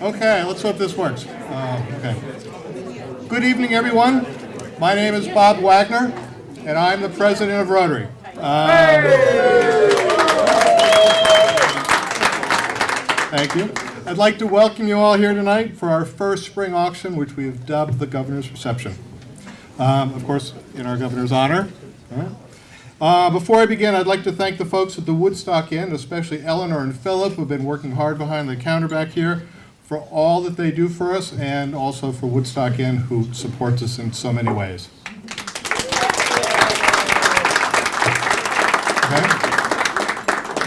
Okay, let's hope this works. Okay. Good evening, everyone. My name is Bob Wagner, and I'm the president of Rotary. Thank you. I'd like to welcome you all here tonight for our first spring auction, which we have dubbed the Governor's Reception. Of course, in our Governor's honor. Before I begin, I'd like to thank the folks at the Woodstock Inn, especially Eleanor and Philip, who've been working hard behind the counter back here, for all that they do for us, and also for Woodstock Inn, who supports us in so many ways. Okay.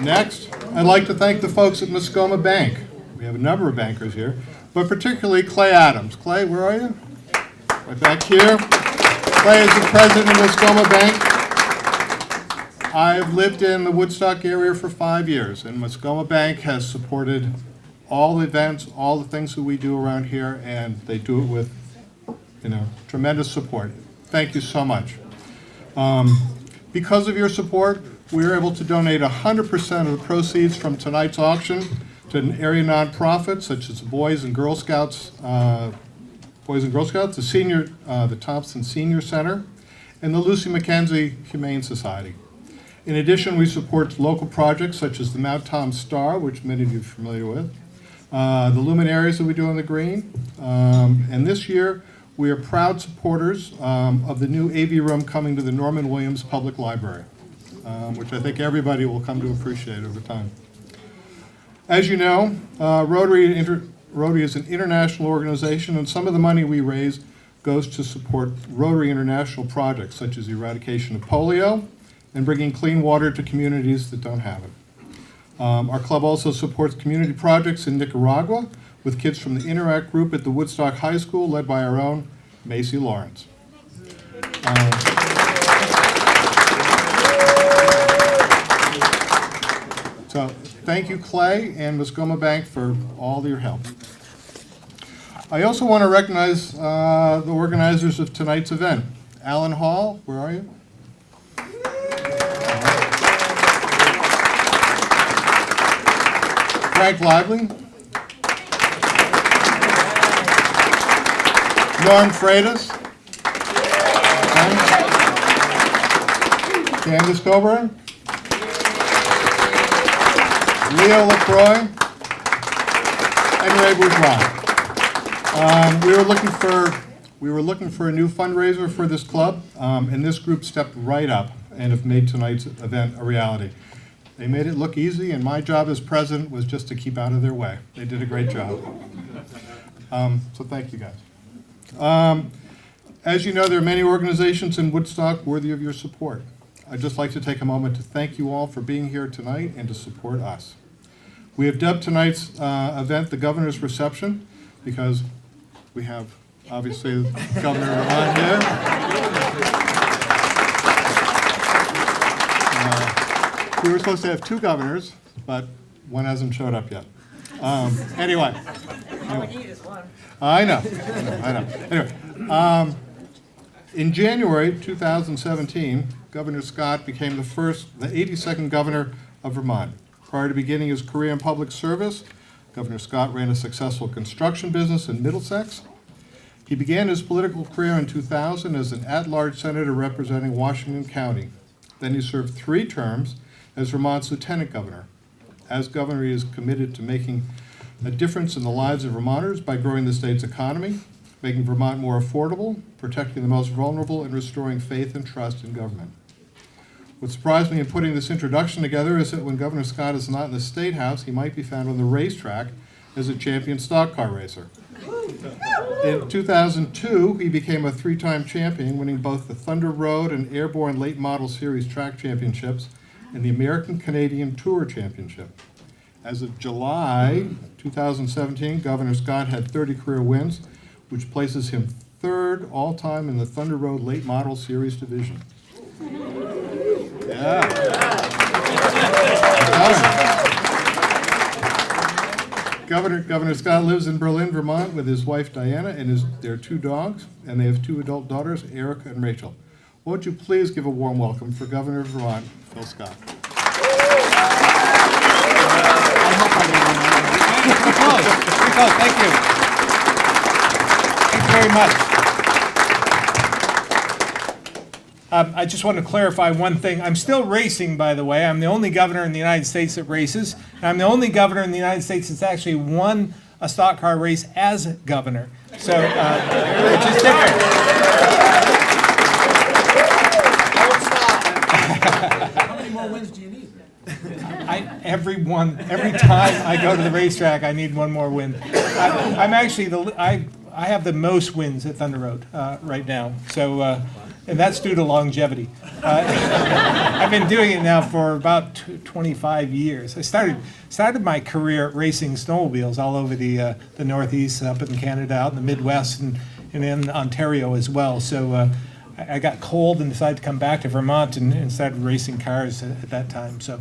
Next, I'd like to thank the folks at Muskoma Bank. We have a number of bankers here, but particularly Clay Adams. Clay, where are you? Right back here. Clay is the president of Muskoma Bank. I've lived in the Woodstock area for 5 years, and Muskoma Bank has supported all the events, all the things that we do around here, and they do it with, tremendous support. Thank you so much. Because of your support, we were able to donate 100% of the proceeds from tonight's auction to an area nonprofit such as the Boys and Girl Scouts, the Thompson Senior Center, and the Lucy McKenzie Humane Society. In addition, we support local projects such as the Mount Tom Star, which many of you are familiar with, the luminaries that we do on the green, and this year we are proud supporters of the new AV room coming to the Norman Williams Public Library, which I think everybody will come to appreciate over time. As you know, Rotary is an international organization, and some of the money we raise goes to support Rotary International projects such as the eradication of polio and bringing clean water to communities that don't have it. Our club also supports community projects in Nicaragua with kids from the Interact group at the Woodstock High School, led by our own Macy Lawrence. So thank you, Clay and Muskoma Bank, for all your help. I also want to recognize the organizers of tonight's event. Alan Hall, where are you? Frank Lively, Norm Freitas, Candace Coburn, Leo LaCroix, and Ray Bourgeois. We were looking for a new fundraiser for this club, and this group stepped right up and have made tonight's event a reality. They made it look easy, and my job as president was just to keep out of their way. They did a great job. So thank you, guys. As you know, there are many organizations in Woodstock worthy of your support. I'd just like to take a moment to thank you all for being here tonight and to support us. We have dubbed tonight's event the Governor's Reception because we have, obviously, Governor on here. We were supposed to have 2 governors, but one hasn't showed up yet. Anyway. All we need is one. I know. Anyway, in January 2017, Governor Scott became the 82nd governor of Vermont. Prior to beginning his career in public service, Governor Scott ran a successful construction business in Middlesex. He began his political career in 2000 as an at-large senator representing Washington County. Then he served 3 terms as Vermont's lieutenant governor. As governor, he is committed to making a difference in the lives of Vermonters by growing the state's economy, making Vermont more affordable, protecting the most vulnerable, and restoring faith and trust in government. What surprised me in putting this introduction together is that when Governor Scott is not in the State House, he might be found on the racetrack as a champion stock car racer. In 2002, he became a 3-time champion, winning both the Thunder Road and Airborne Late Model Series track championships and the American-Canadian Tour Championship. As of July 2017, Governor Scott had 30 career wins, which places him 3rd all-time in the Thunder Road Late Model Series division. Yeah. Governor Scott lives in Berlin, Vermont with his wife Diana and their 2 dogs, and they have 2 adult daughters, Erica and Rachel. Won't you please give a warm welcome for Governor of Vermont, Phil Scott. I hope I didn't Oh, thank you. Thank you very much. I just want to clarify one thing. I'm still racing, by the way. I'm the only governor in the United States that races. And I'm the only governor in the United States that's actually won a stock car race as governor. So, which is different. How many more wins do you need? Every time I go to the racetrack, I need one more win. I'm actually I have the most wins at Thunder Road right now. So, and that's due to longevity. I've been doing it now for about 25 years. I started my career racing snowmobiles all over the Northeast, up in Canada, out in the Midwest, and in Ontario as well. So I got cold and decided to come back to Vermont and started racing cars at that time. So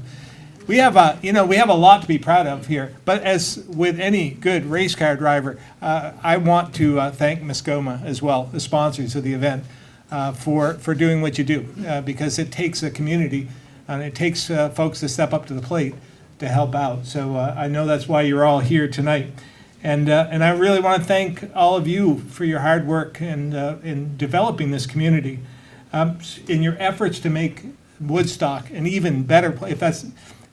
we have a lot to be proud of here. But as with any good race car driver, I want to thank Muskoma as well, the sponsors of the event, for doing what you do, because it takes a community and it takes folks to step up to the plate to help out. So I know that's why you're all here tonight. And I really want to thank all of you for your hard work and in developing this community, in your efforts to make Woodstock an even better place.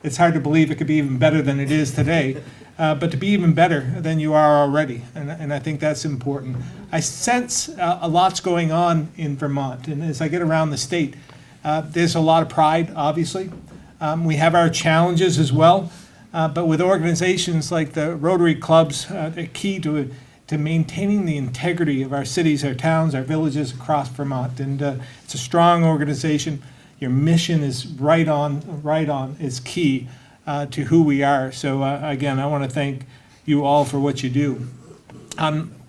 It's hard to believe it could be even better than it is today, but to be even better than you are already, and I think that's important. I sense a lot's going on in Vermont, and as I get around the state, there's a lot of pride, obviously. We have our challenges as well, but with organizations like the Rotary clubs, they're key to maintaining the integrity of our cities, our towns, our villages across Vermont, and it's a strong organization. Your mission is right on, is key to who we are. So again, I want to thank you all for what you do.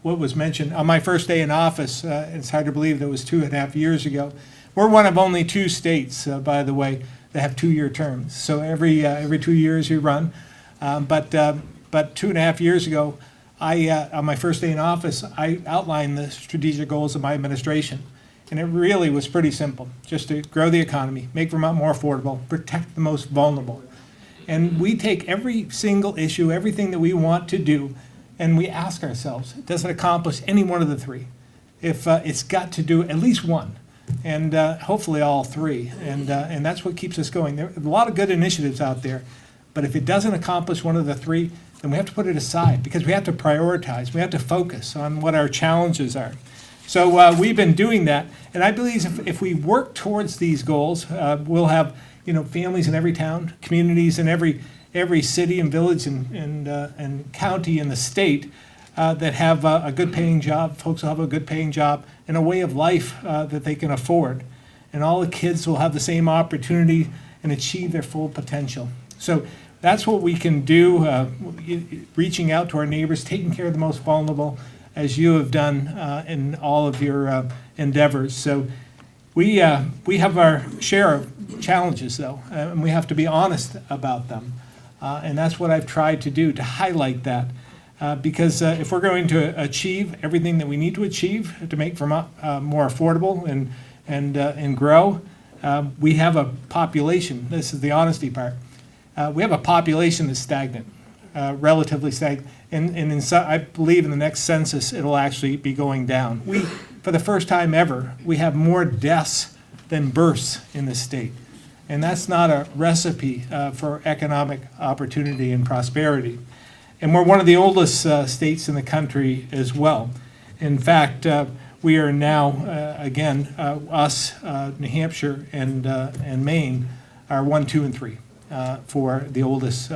What was mentioned, on my first day in office, it's hard to believe that was 2.5 years ago. We're one of only 2 states, by the way, that have 2-year terms. So every 2 years you run. But 2.5 years ago, on my first day in office, I outlined the strategic goals of my administration. And it really was pretty simple, just to grow the economy, make Vermont more affordable, protect the most vulnerable. And we take every single issue, everything that we want to do, and we ask ourselves, does it accomplish any one of the 3? If it's got to do at least one, and hopefully all 3. And that's what keeps us going. There are a lot of good initiatives out there, but if it doesn't accomplish one of the 3, then we have to put it aside, because we have to prioritize. We have to focus on what our challenges are. So we've been doing that, and I believe if we work towards these goals, we'll have families in every town, communities in every city and village and county in the state that have a good paying job. Folks will have a good paying job and a way of life that they can afford, and all the kids will have the same opportunity and achieve their full potential. So that's what we can do, reaching out to our neighbors, taking care of the most vulnerable, as you have done in all of your endeavors. So we have our share of challenges, though, and we have to be honest about them. And that's what I've tried to do, to highlight that. Because if we're going to achieve everything that we need to achieve to make Vermont more affordable and grow, we have a population, this is the honesty part, we have a population that's stagnant, relatively stagnant. And I believe in the next census, it'll actually be going down. For the first time ever, we have more deaths than births in the state. And that's not a recipe for economic opportunity and prosperity. And we're one of the oldest states in the country as well. In fact, we are now, again, us, New Hampshire and Maine are 1, 2, and 3. For the oldest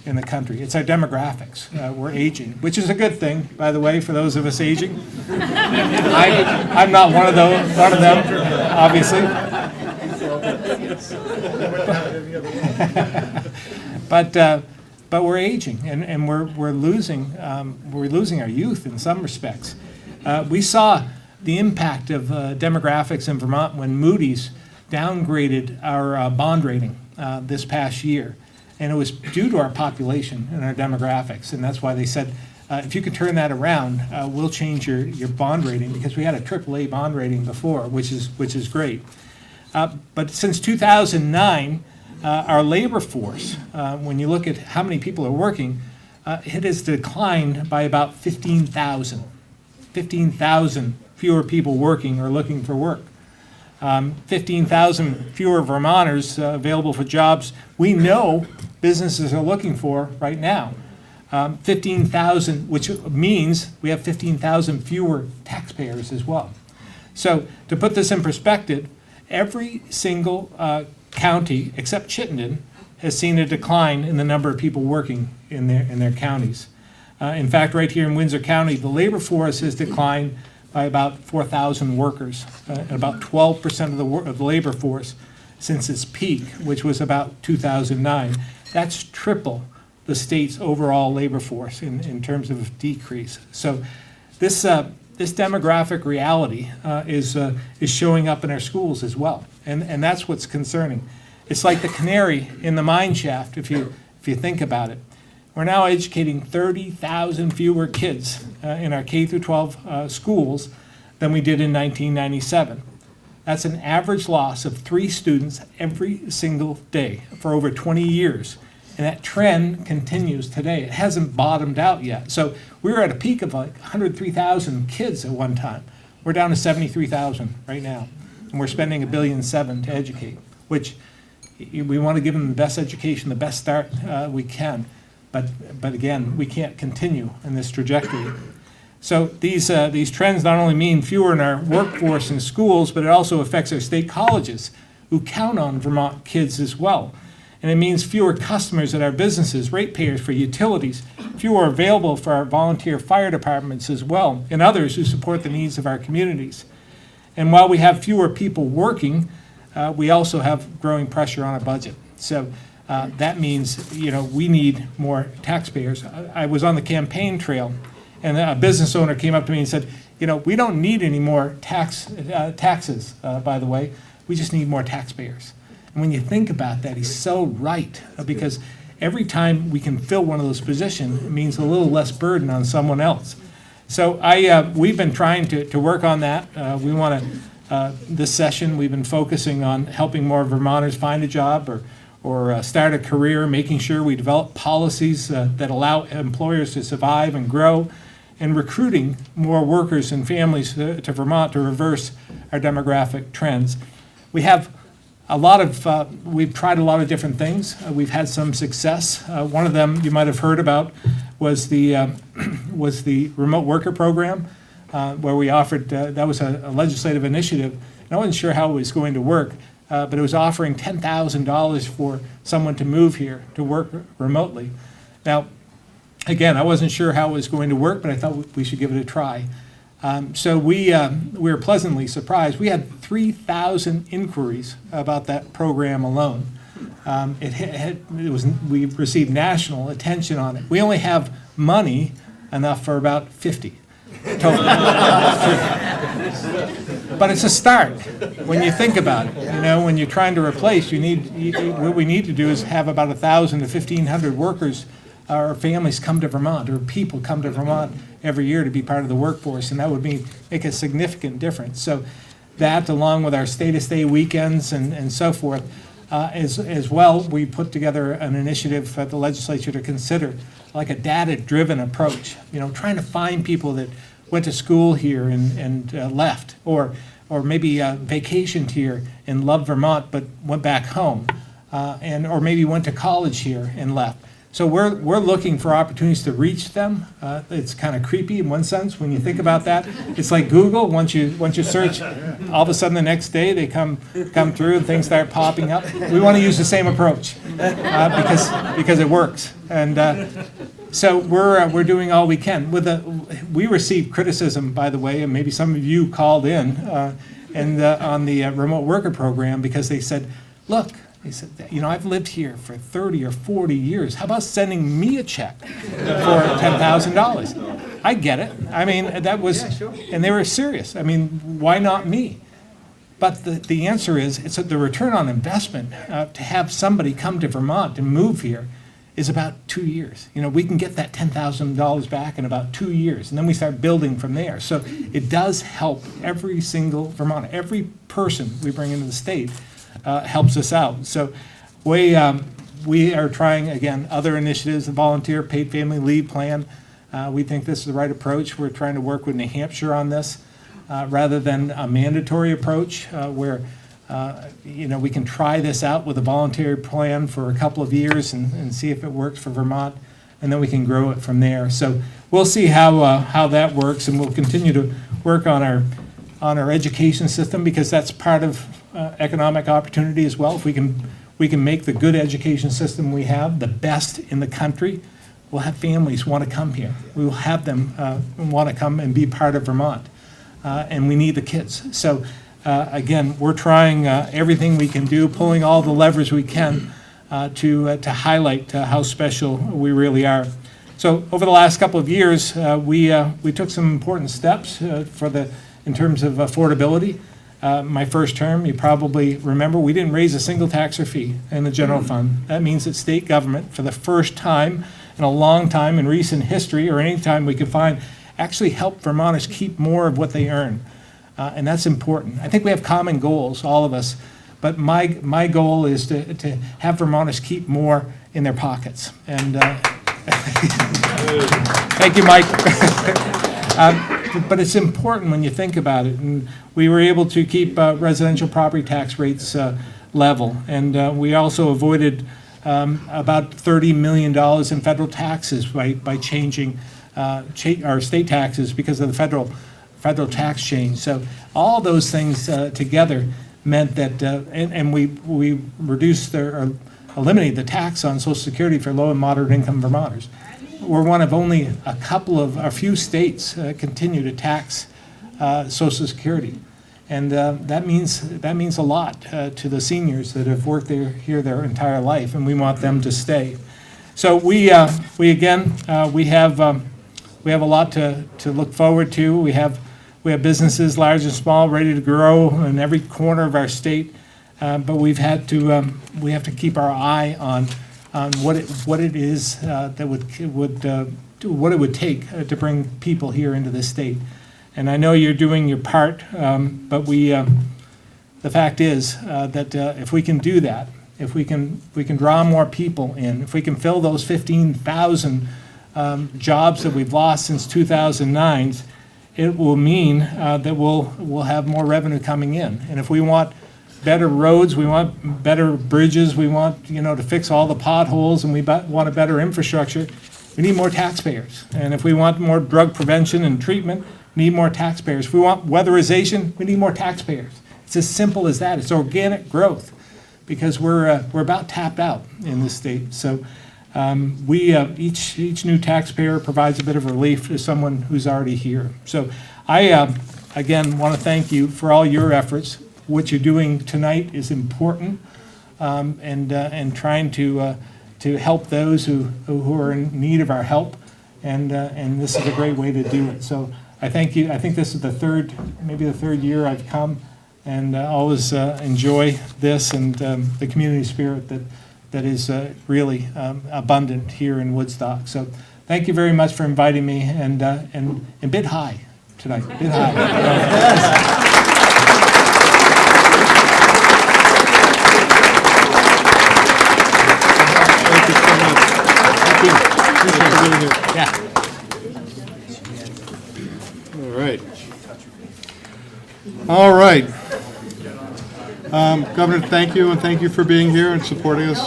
in the country. It's our demographics. We're aging, which is a good thing, by the way, for those of us aging. I'm not one of them, obviously. But we're aging, and we're losing our youth in some respects. We saw the impact of demographics in Vermont when Moody's downgraded our bond rating this past year, and it was due to our population and our demographics, and that's why they said, if you could turn that around, we'll change your bond rating, because we had a AAA bond rating before, which is great. But since 2009, our labor force, when you look at how many people are working, it has declined by about 15,000. 15,000 fewer people working or looking for work. 15,000 fewer Vermonters available for jobs we know businesses are looking for right now. 15,000, which means we have 15,000 fewer taxpayers as well. So to put this in perspective, every single county except Chittenden has seen a decline in the number of people working in their counties. In fact, right here in Windsor County, the labor force has declined by about 4,000 workers, about 12% of the labor force since its peak, which was about 2009. That's triple the state's overall labor force in terms of decrease. So this demographic reality is showing up in our schools as well, and that's what's concerning. It's like the canary in the mine shaft, if you think about it. We're now educating 30,000 fewer kids in our K through 12 schools than we did in 1997. That's an average loss of 3 students every single day for over 20 years. And that trend continues today. It hasn't bottomed out yet. So we were at a peak of like 103,000 kids at one time. We're down to 73,000 right now. And we're spending $1.7 billion to educate, which we want to give them the best education, the best start we can. But again, we can't continue in this trajectory. So these trends not only mean fewer in our workforce and schools, but it also affects our state colleges, who count on Vermont kids as well. And it means fewer customers at our businesses, ratepayers for utilities, fewer available for our volunteer fire departments as well, and others who support the needs of our communities. And while we have fewer people working, we also have growing pressure on our budget. So that means, we need more taxpayers. I was on the campaign trail, and a business owner came up to me and said, we don't need any more taxes, by the way. We just need more taxpayers. And when you think about that, he's so right, because every time we can fill one of those positions, it means a little less burden on someone else. So we've been trying to work on that. We want to, this session, we've been focusing on helping more Vermonters find a job or start a career, making sure we develop policies that allow employers to survive and grow, and recruiting more workers and families to Vermont to reverse our demographic trends. We have we've tried a lot of different things. We've had some success. One of them you might have heard about was the remote worker program, where we offered, that was a legislative initiative. And I wasn't sure how it was going to work, but it was offering $10,000 for someone to move here to work remotely. Now, again, I wasn't sure how it was going to work, but I thought we should give it a try. So we were pleasantly surprised. We had 3,000 inquiries about that program alone. We received national attention on it. We only have money enough for about 50 total. But it's a start when you think about it. When you're trying to replace, what we need to do is have about 1,000 to 1,500 workers or families come to Vermont, or people come to Vermont every year to be part of the workforce, and that would make a significant difference. So that, along with our stay-to-stay weekends and so forth, as well, we put together an initiative for the legislature to consider, like a data-driven approach, trying to find people that went to school here and left, or maybe vacationed here and loved Vermont but went back home, or maybe went to college here and left. So we're looking for opportunities to reach them. It's kind of creepy in one sense when you think about that. It's like Google. Once you search, all of a sudden the next day they come through and things start popping up. We want to use the same approach because it works. And so we're doing all we can. We received criticism, by the way, and maybe some of you called in on the remote worker program, because they said, look. They said, I've lived here for 30 or 40 years. How about sending me a check for $10,000? I get it. I mean, and they were serious. I mean, why not me? But the answer is, it's the return on investment to have somebody come to Vermont and move here is about 2 years. We can get that $10,000 back in about 2 years, and then we start building from there. So it does help every single Vermonter, every person we bring into the state. Helps us out. So we we are trying, again, other initiatives, the volunteer paid family leave plan. We think this is the right approach. We're trying to work with New Hampshire on this rather than a mandatory approach where we can try this out with a voluntary plan for a couple of years and see if it works for Vermont, and then we can grow it from there. So we'll see how that works, and we'll continue to work on our education system, because that's part of economic opportunity as well. If we can make the good education system we have the best in the country, we'll have families want to come here. We will have them want to come and be part of Vermont, and we need the kids. So again, we're trying everything we can do, pulling all the levers we can to highlight how special we really are. So over the last couple of years, we took some important steps in terms of affordability. My first term, you probably remember, we didn't raise a single tax or fee in the general fund. That means that state government, for the first time in a long time in recent history, or any time we could find, actually helped Vermonters keep more of what they earn. And that's important. I think we have common goals, all of us, but my goal is to have Vermonters keep more in their pockets. And thank you, Mike. But it's important when you think about it. And we were able to keep residential property tax rates level. And we also avoided about $30 million in federal taxes by changing our state taxes because of the federal tax change. So all those things together meant that, and we reduced or eliminated the tax on Social Security for low and moderate income Vermonters. We're one of only a few states continue to tax Social Security, and that means a lot to the seniors that have worked here their entire life, and we want them to stay. So we have a lot to look forward to. We have businesses large and small ready to grow in every corner of our state, but we have to keep our eye on what it is that what it would take to bring people here into this state. And I know you're doing your part, but the fact is that if we can do that, if we can draw more people in, if we can fill those 15,000 jobs that we've lost since 2009, it will mean that we'll have more revenue coming in. And if we want better roads, we want better bridges, we want to fix all the potholes, and we want a better infrastructure, we need more taxpayers. And if we want more drug prevention and treatment, we need more taxpayers. If we want weatherization, we need more taxpayers. It's as simple as that. It's organic growth, because we're about tapped out in this state. So each new taxpayer provides a bit of relief to someone who's already here. So I again want to thank you for all your efforts. What you're doing tonight is important, and trying to help those who are in need of our help, and this is a great way to do it. So I thank you. I think this is maybe the third year I've come, and I always enjoy this and the community spirit that is really abundant here in Woodstock. So thank you very much for inviting me, and bid high tonight. Bid high. Yeah. All right. Governor, thank you, and thank you for being here and supporting us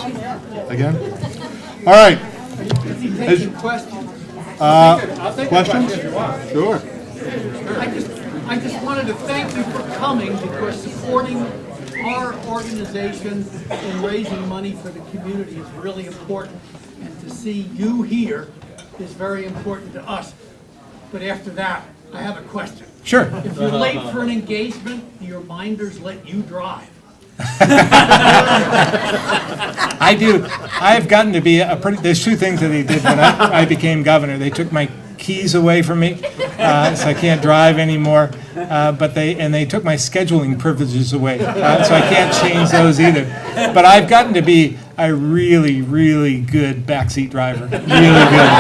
again. All right. Questions? Sure. I just wanted to thank you for coming, because supporting our organization in raising money for the community is really important. And to see you here is very important to us. But after that, I have a question. Sure. If you're late for an engagement, do your minders let you drive? I do. I've gotten to be there's two things that they did when I became governor. They took my keys away from me, so I can't drive anymore. But they took my scheduling privileges away, so I can't change those either. But I've gotten to be a really, really good backseat driver. Really good.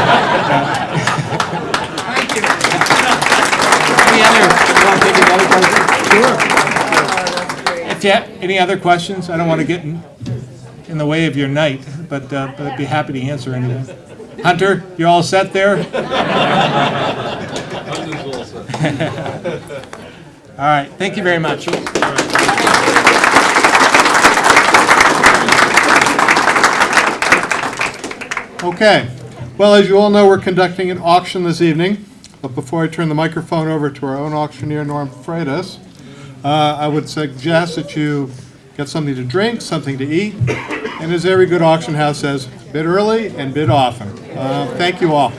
Thank you. If you have any other questions, I don't want to get in the way of your night, but but I'd be happy to answer anything. Hunter, you all set there? All right, thank you very much. Okay. Well, as you all know, we're conducting an auction this evening. But before I turn the microphone over to our own auctioneer, Norm Freitas, I would suggest that you get something to drink, something to eat, and as every good auction house says, bid early and bid often. Thank you all.